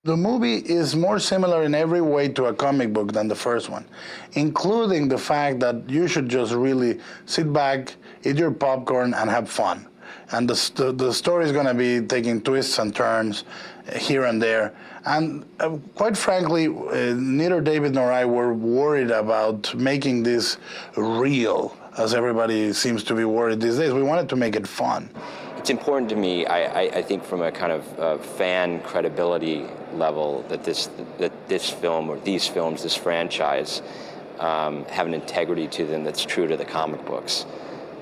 The movie is more similar in every way to a comic book than the first one, including the fact that you should just really sit back, eat your popcorn, and have fun. And the story is going to be taking twists and turns here and there. And quite frankly, neither David nor I were worried about making this real, as everybody seems to be worried these days. We wanted to make it fun. It's important to me, I think, from a kind of fan credibility level, that this film, or these films, this franchise, have an integrity to them that's true to the comic books.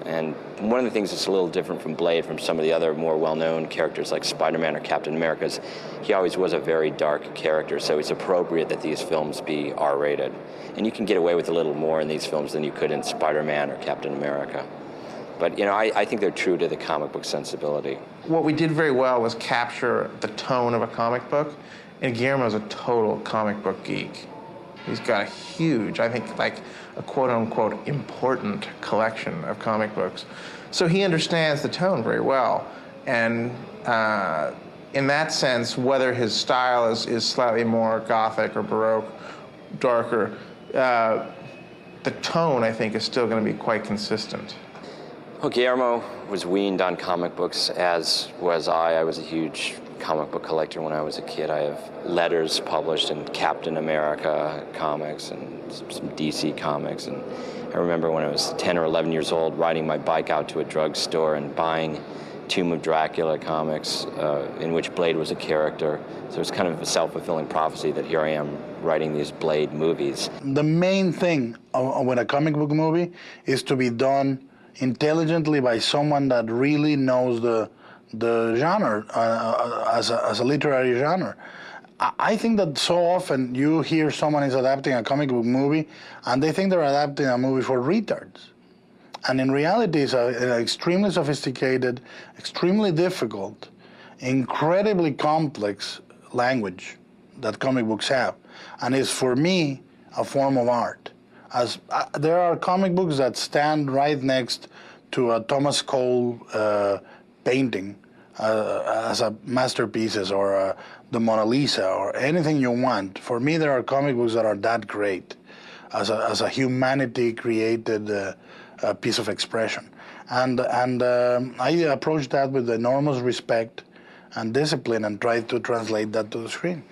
And one of the things that's a little different from Blade, from some of the other more well-known characters like Spider-Man or Captain America, is he always was a very dark character, so it's appropriate that these films be R-rated. And you can get away with a little more in these films than you could in Spider-Man or Captain America. But, you know, I think they're true to the comic book sensibility. What we did very well was capture the tone of a comic book, and Guillermo's a total comic book geek. He's got a huge, I think, like a quote-unquote important collection of comic books. So he understands the tone very well. And in that sense, whether his style is slightly more Gothic or Baroque, darker, the tone, I think, is still going to be quite consistent. Well, Guillermo was weaned on comic books, as was I. I was a huge comic book collector when I was a kid. I have letters published in Captain America comics and some DC comics. And I remember when I was 10 or 11 years old, riding my bike out to a drugstore and buying Tomb of Dracula comics, in which Blade was a character. So it's kind of a self-fulfilling prophecy that here I am writing these Blade movies. The main thing with a comic book movie is to be done intelligently by someone that really knows the genre as a literary genre. I think that so often you hear someone is adapting a comic book movie and they think they're adapting a movie for retards. And in reality, it's an extremely sophisticated, extremely difficult, incredibly complex language that comic books have. And it's, for me, a form of art. As there are comic books that stand right next to a Thomas Cole painting as a masterpieces, or the Mona Lisa, or anything you want. For me, there are comic books that are that great as a humanity-created piece of expression. And I approach that with enormous respect and discipline and try to translate that to the screen.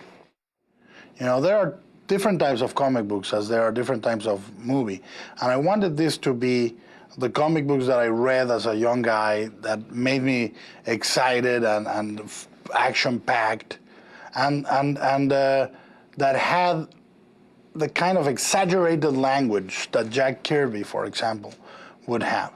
You know, there are different types of comic books as there are different types of movie. And I wanted this to be the comic books that I read as a young guy that made me excited and action-packed, and that had the kind of exaggerated language that Jack Kirby, for example, would have.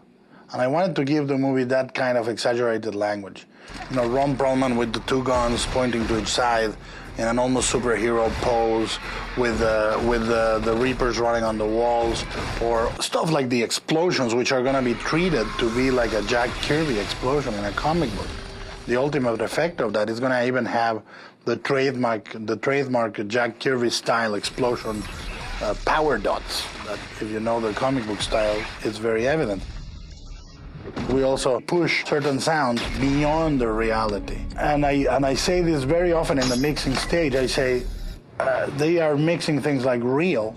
And I wanted to give the movie that kind of exaggerated language. You know, Ron Perlman with the two guns pointing to each side in an almost superhero pose, with the Reapers running on the walls, or stuff like the explosions, which are going to be treated to be like a Jack Kirby explosion in a comic book. The ultimate effect of that is going to even have the trademark Jack Kirby style explosion power dots. That, if you know the comic book style, it's very evident. We also push certain sounds beyond the reality. And I say this very often in the mixing stage. I say they are mixing things like real,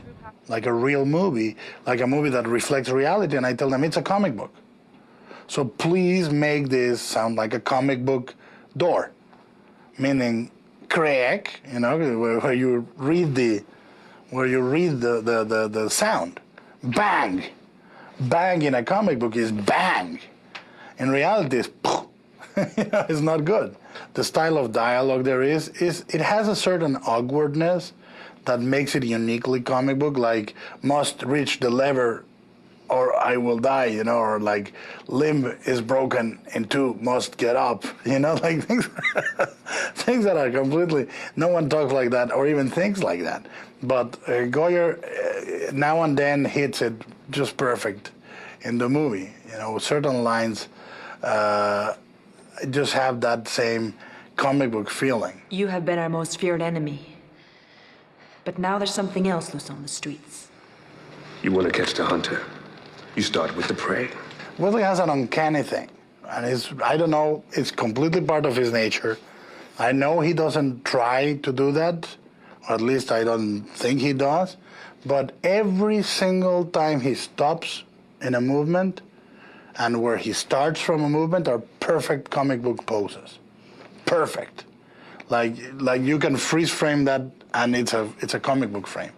like a real movie, like a movie that reflects reality, and I tell them it's a comic book. So please make this sound like a comic book door, meaning crack, you know, where you read the sound. Bang. Bang in a comic book is bang. In reality, it's it's not good. The style of dialogue there is it has a certain awkwardness that makes it uniquely comic book, like must reach the lever or I will die, you know, or like limb is broken in two, must get up, you know, like things that are completely, no one talks like that or even thinks like that. But Goyer now and then hits it just perfect in the movie. You know, certain lines just have that same comic book feeling. You have been our most feared enemy. But now there's something else loose on the streets. You want to catch the hunter. You start with the prey. Wesley has an uncanny thing. And I don't know, it's completely part of his nature. I know he doesn't try to do that, or at least I don't think he does, but every single time he stops in a movement and where he starts from a movement are perfect comic book poses. Perfect. Like you can freeze frame that and it's a comic book frame.